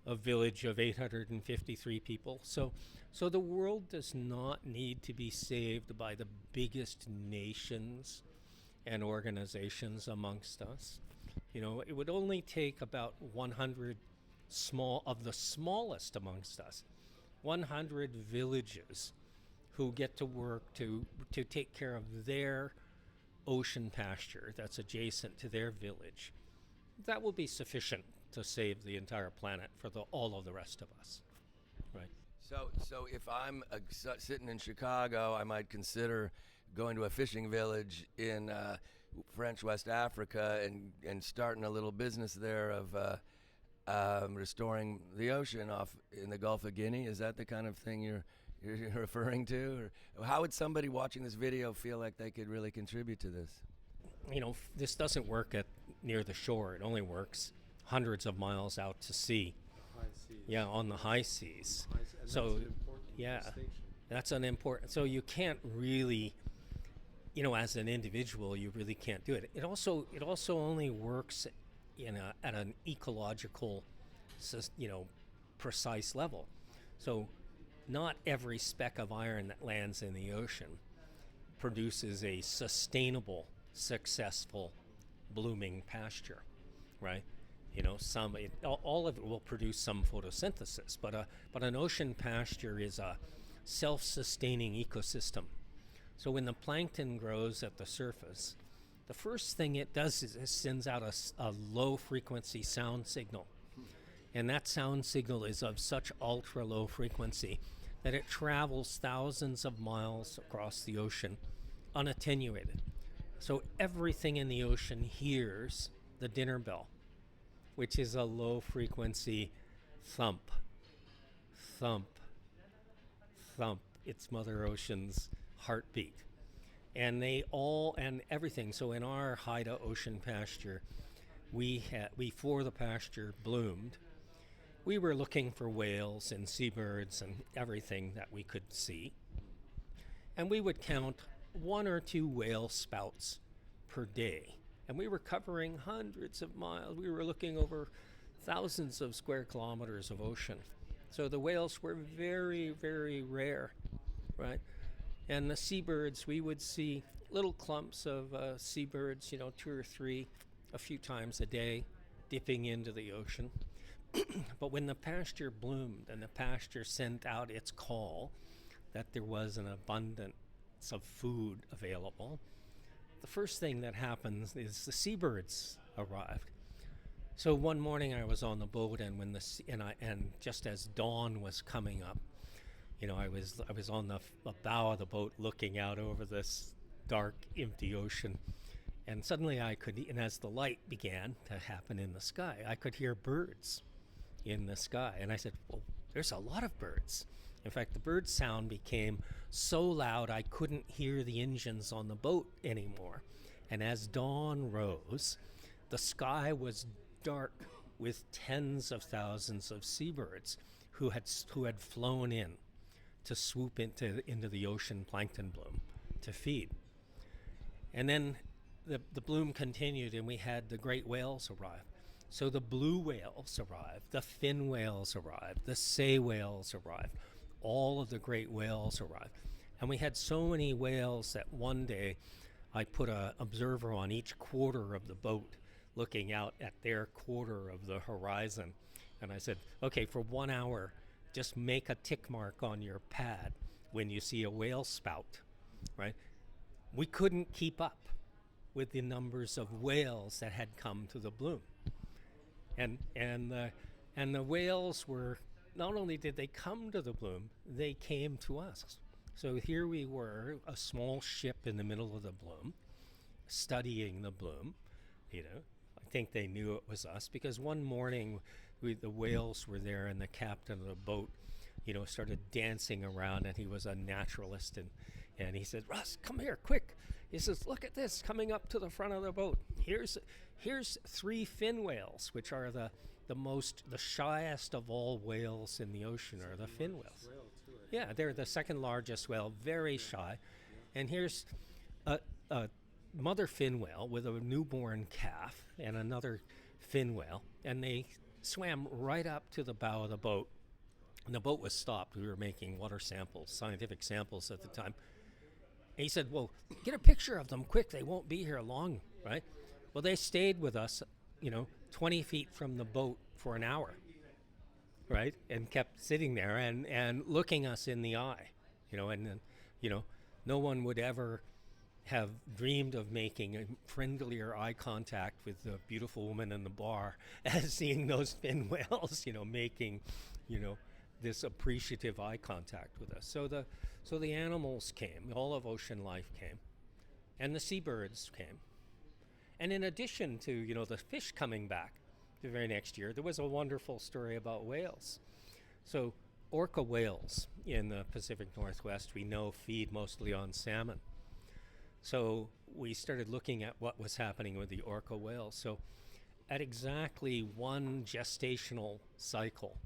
A village of 853 people. So the world does not need to be saved by the biggest nations and organizations amongst us. It would only take about 100 of the smallest amongst us, 100 villages who get to work to take care of their ocean pasture that's adjacent to their village. That will be sufficient to save the entire planet for all of the rest of us, right? So if I'm sitting in Chicago, I might consider going to a fishing village in French West Africa and starting a little business there of restoring the ocean off in the Gulf of Guinea. Is that the kind of thing you're referring to? Or how would somebody watching this video feel like they could really contribute to this? This doesn't work near the shore. It only works hundreds of miles out to sea. High seas. Yeah, on the high seas. And So, that's an important distinction. that's an important. So you can't really, as an individual, you really can't do it. It also only works at an ecological, precise level. So, not every speck of iron that lands in the ocean produces a sustainable, successful, blooming pasture, right? All of it will produce some photosynthesis, but an ocean pasture is a self-sustaining ecosystem. So when the plankton grows at the surface, the first thing it does is it sends out a low-frequency sound signal. And that sound signal is of such ultra-low frequency that it travels thousands of miles across the ocean unattenuated. So everything in the ocean hears the dinner bell, which is a low-frequency thump, thump, thump. It's Mother Ocean's heartbeat. And everything. So in our Haida ocean pasture, before the pasture bloomed, we were looking for whales and seabirds and everything that we could see. And we would count 1 or 2 whale spouts per day. And we were covering hundreds of miles. We were looking over thousands of square kilometers of ocean. So the whales were very, very rare, right? And the seabirds, we would see little clumps of seabirds, 2 or 3, a few times a day, dipping into the ocean. But when the pasture bloomed and the pasture sent out its call that there was an abundance of food available, the first thing that happens is the seabirds arrived. So one morning I was on the boat, and and just as dawn was coming up, I was on the bow of the boat looking out over this dark, empty ocean, and suddenly and as the light began to happen in the sky, I could hear birds in the sky, and I said, "Well, there's a lot of birds." In fact, the bird sound became so loud I couldn't hear the engines on the boat anymore. And as dawn rose, the sky was dark with tens of thousands of seabirds who had flown in to swoop into the ocean plankton bloom to feed. And then the bloom continued, and we had the great whales arrive. So the blue whales arrived, the fin whales arrived, the sei whales arrived, all of the great whales arrived. And we had so many whales that one day I put an observer on each quarter of the boat, looking out at their quarter of the horizon. And I said, okay, for 1 hour, just make a tick mark on your pad when you see a whale spout, right? We couldn't keep up with the numbers of whales that had come to the bloom. And the whales were, not only did they come to the bloom, they came to us. So here we were, a small ship in the middle of the bloom, studying the bloom. I think they knew it was us, because one morning the whales were there, and the captain of the boat, started dancing around, and he was a naturalist, and he said, "Russ, come here, quick." He says, "Look at this coming up to the front of the boat. Here's 3 fin whales, which are the shyest of all whales in the ocean, are the fin whales." Yeah, they're the second largest whale, very shy. And here's a mother fin whale with a newborn calf and another fin whale, and they swam right up to the bow of the boat. And the boat was stopped. We were making water samples, scientific samples at the time. And he said, "Well, get a picture of them quick. They won't be here long," right? Well, they stayed with us, 20 feet from the boat for an hour, right? And kept sitting there and looking us in the eye, and no one would ever have dreamed of making a friendlier eye contact with the beautiful woman in the bar as seeing those fin whales, making, this appreciative eye contact with us. So the animals came, all of ocean life came, and the seabirds came. And in addition to, the fish coming back the very next year, there was a wonderful story about whales. So orca whales in the Pacific Northwest, we know, feed mostly on salmon. So we started looking at what was happening with the orca whales. So at exactly 1 gestational cycle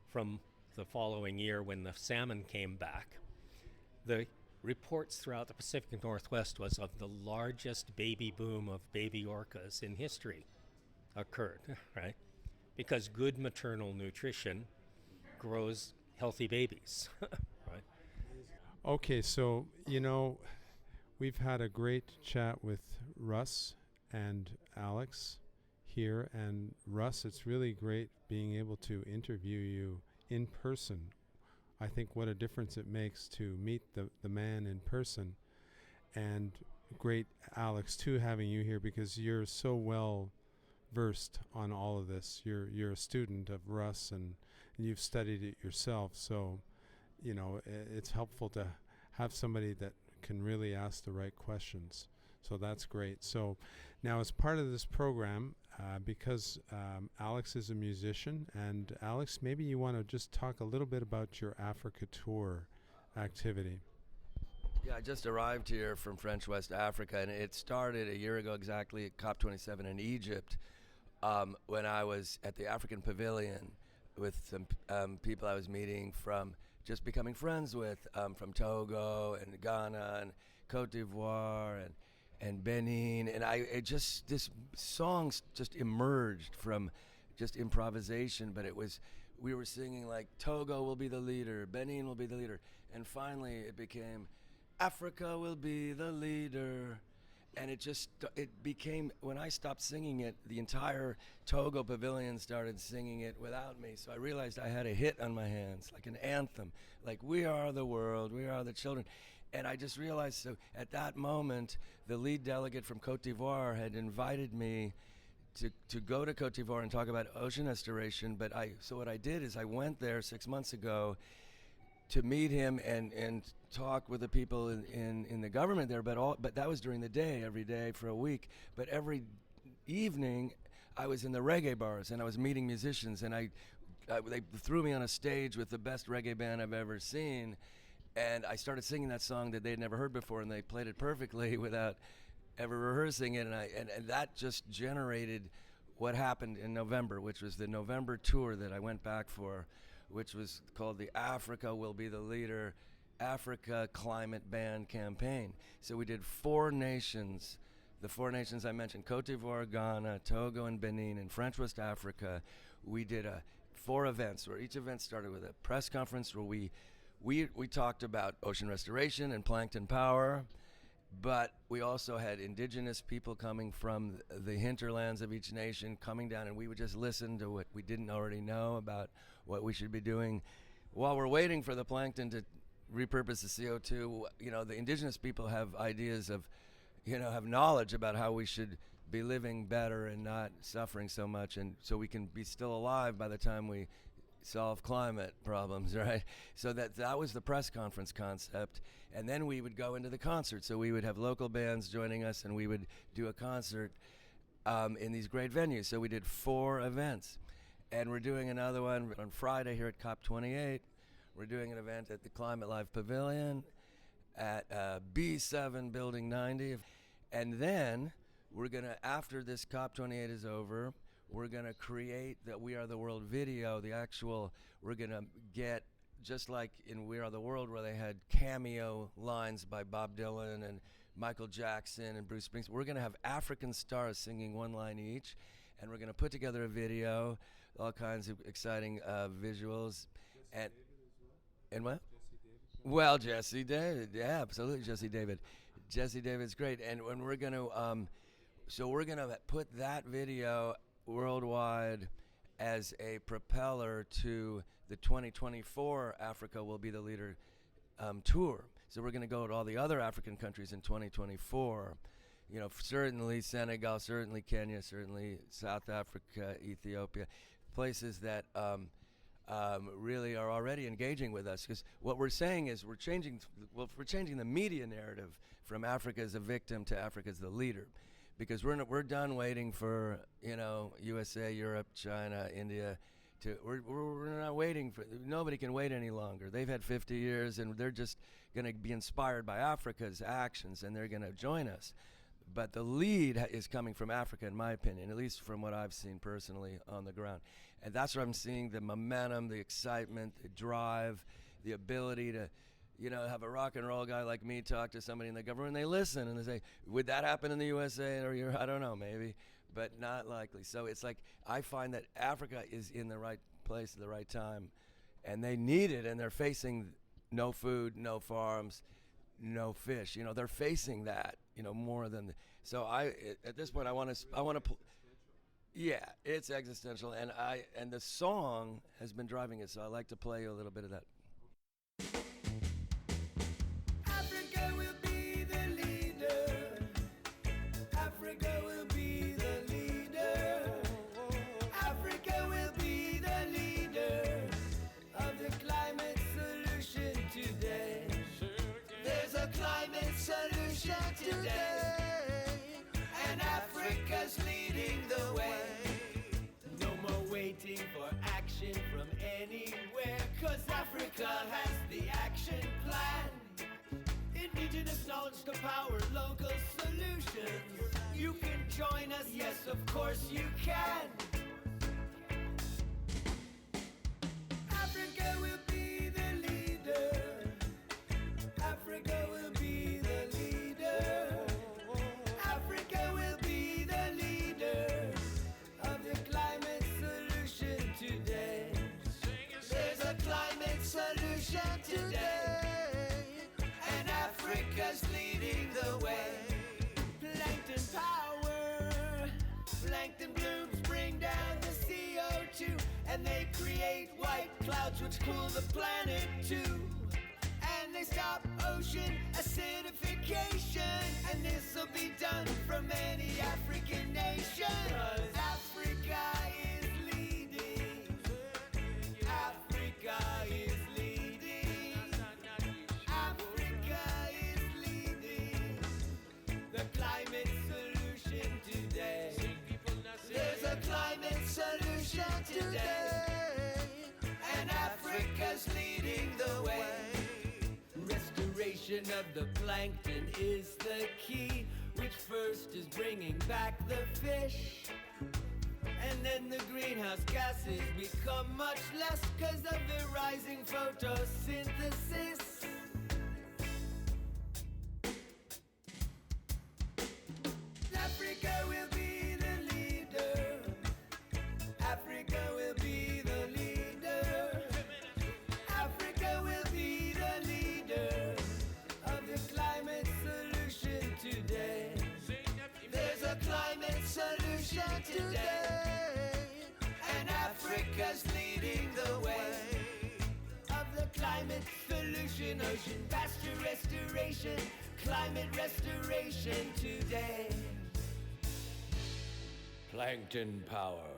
from the following year, when the salmon came back, the reports throughout the Pacific Northwest was of the largest baby boom of baby orcas in history occurred, right? Because good maternal nutrition grows healthy babies, right? Okay, so, we've had a great chat with Russ and Alex here. And Russ, it's really great being able to interview you in person. I think what a difference it makes to meet the man in person. And great, Alex, too, having you here, because you're so well versed on all of this. You're a student of Russ, and you've studied it yourself. So, it's helpful to have somebody that can really ask the right questions. So that's great. So now, as part of this program, because Alex is a musician, and Alex, maybe you want to just talk a little bit about your Africa tour activity. Yeah, I just arrived here from French West Africa, and it started a year ago exactly at COP27 in Egypt, when I was at the African Pavilion with some people I was meeting from, just becoming friends with, from Togo and Ghana and Cote d'Ivoire and Benin, and this songs just emerged from just improvisation, but we were singing like Togo will be the leader, Benin will be the leader, and finally it became Africa will be the leader. And it became, when I stopped singing it, the entire Togo pavilion started singing it without me. So I realized I had a hit on my hands, like an anthem, like we are the world, we are the children. And I just realized, so at that moment, the lead delegate from Cote d'Ivoire had invited me to go to Cote d'Ivoire and talk about ocean restoration. So what I did is I went there 6 months ago to meet him and talk with the people in the government there, but that was during the day, every day for a week. But every evening, I was in the reggae bars and I was meeting musicians, and they threw me on a stage with the best reggae band I've ever seen, and I started singing that song that they'd never heard before, and they played it perfectly without ever rehearsing it, and that just generated what happened in November, which was the November tour that I went back for, which was called the Africa Will Be the Leader Africa Climate Ban Campaign. So we did 4 nations, the 4 nations I mentioned, Cote d'Ivoire, Ghana, Togo, and Benin, in French West Africa. We did 4 events where each event started with a press conference where we talked about ocean restoration and plankton power, but we also had indigenous people coming from the hinterlands of each nation coming down, and we would just listen to what we didn't already know about what we should be doing while we're waiting for the plankton to repurpose the CO2. The indigenous people have ideas of, have knowledge about how we should be living better and not suffering so much, and so we can be still alive by the time we solve climate problems, right? So that was the press conference concept. And then we would go into the concert. So we would have local bands joining us, and we would do a concert in these great venues. So we did 4 events. And we're doing another one on Friday here at COP28. We're doing an event at the Climate Life Pavilion at B7 Building 90. And then we're going to, after this COP28 is over, we're going to create the We Are the World video, we're going to get, just like in We Are the World, where they had cameo lines by Bob Dylan and Michael Jackson and Bruce Springsteen, we're going to have African stars singing 1 line each, and we're going to put together a video, all kinds of exciting visuals. And what? Well, Jesse David, yeah, absolutely, Jesse David. Jesse David's great, and when we're going to, we're going to put that video worldwide as a propeller to the 2024 Africa Will Be the Leader tour. So we're going to go to all the other African countries in 2024. Certainly Senegal, certainly Kenya, certainly South Africa, Ethiopia, places that really are already engaging with us. Because what we're saying is we're changing the media narrative from Africa as a victim to Africa as the leader. Because we're done waiting for USA, Europe, China, India. We're not waiting for. Nobody can wait any longer. They've had 50 years, and they're just going to be inspired by Africa's actions, and they're going to join us. But the lead is coming from Africa, in my opinion, at least from what I've seen personally on the ground. And that's where I'm seeing the momentum, the excitement, the drive, the ability to, have a rock and roll guy like me talk to somebody in the government, and they listen, and they say, would that happen in the USA or Europe? I don't know, maybe, but not likely. So it's like I find that Africa is in the right place at the right time, and they need it, and they're facing no food, no farms, no fish. They're facing that, more than. So at this point, I want to. Yeah, it's existential, and the song has been driving it. So I like to play you a little bit of that. Africa will be the leader. Africa will be the leader. Africa will be the leader of the climate solution today. There's a climate solution today, and Africa's leading the way. No more waiting for action from anywhere, 'cause Africa has the action plan. Indigenous knowledge to power local solutions. You can join us, yes, of course you can. Africa will be the leader. Africa will be the leader. Africa will be the leader of the climate solution today. There's a climate solution today, and Africa Africa's leading the way. Plankton power. Plankton blooms bring down the CO2, and they create white clouds which cool the planet too. And they stop ocean acidification, and this'll be done from any African nation. 'Cause Africa is leading. Africa is leading. Africa is leading the climate solution today. There's a climate solution today, and Africa's leading the way. Restoration of the plankton is the key, which first is bringing back the fish. And then the greenhouse gases become much less because of the rising photosynthesis. Africa will be the leader. Africa will be the leader. Africa will be the leader of the climate solution today. There's a climate solution today, and Africa's leading the way. Of the climate solution, ocean pasture restoration, climate restoration today. Plankton power.